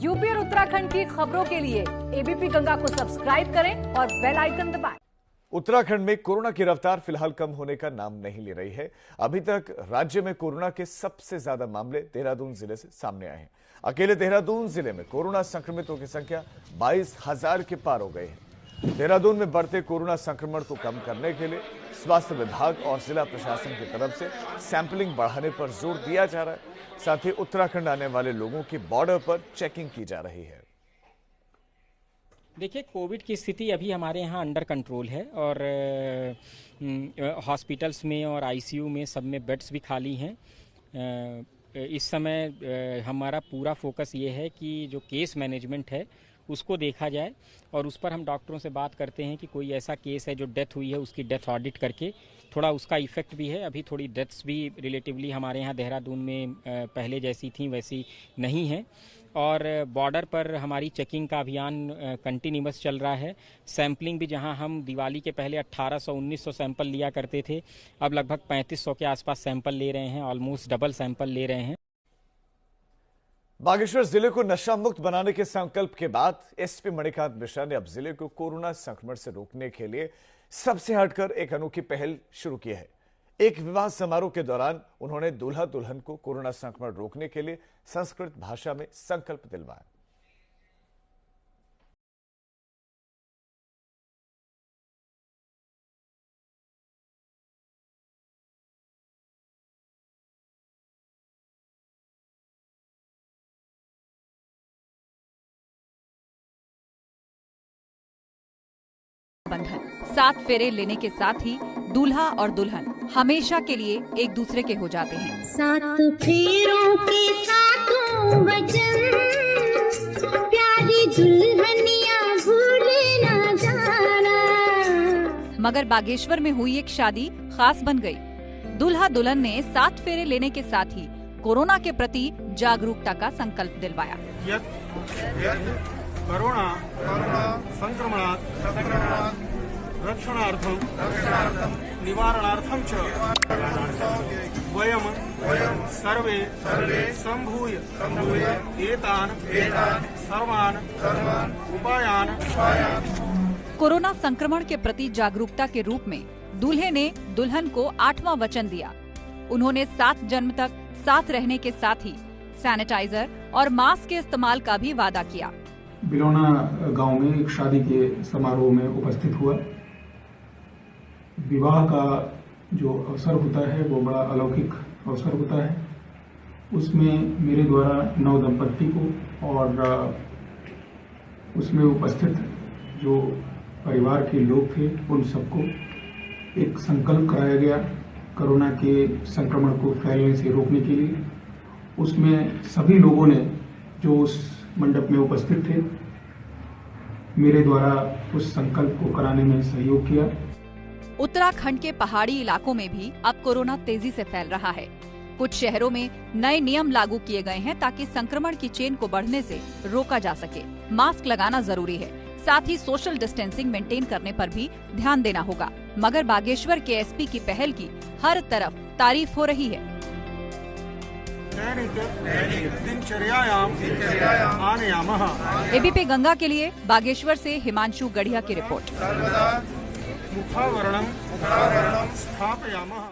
UP और उत्तराखंड की खबरों के लिए एबीपी गंगा को सब्सक्राइब करें और बेल आइकन दबाएं। उत्तराखंड में कोरोना की रफ्तार फिलहाल कम होने का नाम नहीं ले रही है। अभी तक राज्य में कोरोना के सबसे ज्यादा मामले देहरादून जिले से सामने आए हैं। अकेले देहरादून जिले में कोरोना संक्रमितों की संख्या 22,000 के पार हो गई है। देहरादून में बढ़ते कोरोना संक्रमण को कम करने के लिए स्वास्थ्य विभाग और जिला प्रशासन की तरफ से सैंपलिंग बढ़ाने पर जोर दिया जा रहा है। साथ ही उत्तराखंड आने वाले लोगों की बॉर्डर पर चेकिंग की जा रही है। देखिए, कोविड की स्थिति अभी हमारे यहाँ अंडर कंट्रोल है और हॉस्पिटल्स में और आईसीयू में सब में बेड्स भी खाली हैं। इस समय हमारा पूरा फोकस ये है कि जो केस मैनेजमेंट है उसको देखा जाए और उस पर हम डॉक्टरों से बात करते हैं कि कोई ऐसा केस है जो डेथ हुई है उसकी डेथ ऑडिट करके थोड़ा उसका इफेक्ट भी है। अभी थोड़ी डेथ्स भी रिलेटिवली हमारे यहाँ देहरादून में पहले जैसी थी वैसी नहीं है और बॉर्डर पर हमारी चेकिंग का अभियान कंटिन्यूअस चल रहा है। सैंपलिंग भी जहां हम दिवाली के पहले 1800-1900 सैंपल लिया करते थे, अब लगभग 3500 के आसपास सैंपल ले रहे हैं, ऑलमोस्ट डबल सैंपल ले रहे हैं। बागेश्वर जिले को नशा मुक्त बनाने के संकल्प के बाद एसपी मणिकांत मिश्रा ने अब जिले को कोरोना संक्रमण से रोकने के लिए सबसे हटकर एक अनोखी पहल शुरू की है। एक विवाह समारोह के दौरान उन्होंने दूल्हा दुल्हन को कोरोना संक्रमण रोकने के लिए संस्कृत भाषा में संकल्प दिलवाया। बंधन 7 फेरे लेने के साथ ही दूल्हा और दुल्हन हमेशा के लिए एक दूसरे के हो जाते हैं। 7 फेरों के सातों वचन, प्यारी दुल्हनिया भूले ना जाना। मगर बागेश्वर में हुई एक शादी खास बन गई। दूल्हा दुल्हन ने 7 फेरे लेने के साथ ही कोरोना के प्रति जागरूकता का संकल्प दिलवाया। कोरोना संक्रमणात् रक्षणार्थं निवारणार्थं च वयं सर्वे सम्भूय एतान् सर्वान् उपायान्। कोरोना संक्रमण के प्रति जागरूकता के रूप में दूल्हे ने दुल्हन को 8वां वचन दिया। उन्होंने 7 जन्म तक साथ रहने के साथ ही सैनिटाइजर और मास्क के इस्तेमाल का भी वादा किया। बिलौना गांव में एक शादी के समारोह में उपस्थित हुआ। विवाह का जो अवसर होता है वो बड़ा अलौकिक अवसर होता है। उसमें मेरे द्वारा 9 दंपत्ति को और उसमें उपस्थित जो परिवार के लोग थे उन सबको एक संकल्प कराया गया कोरोना के संक्रमण को फैलने से रोकने के लिए। उसमें सभी लोगों ने जो उस मंडप में उपस्थित थे मेरे द्वारा उस संकल्प को कराने में सहयोग किया। उत्तराखंड के पहाड़ी इलाकों में भी अब कोरोना तेजी से फैल रहा है। कुछ शहरों में नए नियम लागू किए गए हैं ताकि संक्रमण की चेन को बढ़ने से रोका जा सके। मास्क लगाना जरूरी है, साथ ही सोशल डिस्टेंसिंग मेंटेन करने पर भी ध्यान देना होगा। मगर बागेश्वर के एसपी की पहल की हर तरफ तारीफ हो रही है। एबीपी गंगा के लिए बागेश्वर से हिमांशु गढ़िया की रिपोर्ट। मुखावरणं स्थापयामः।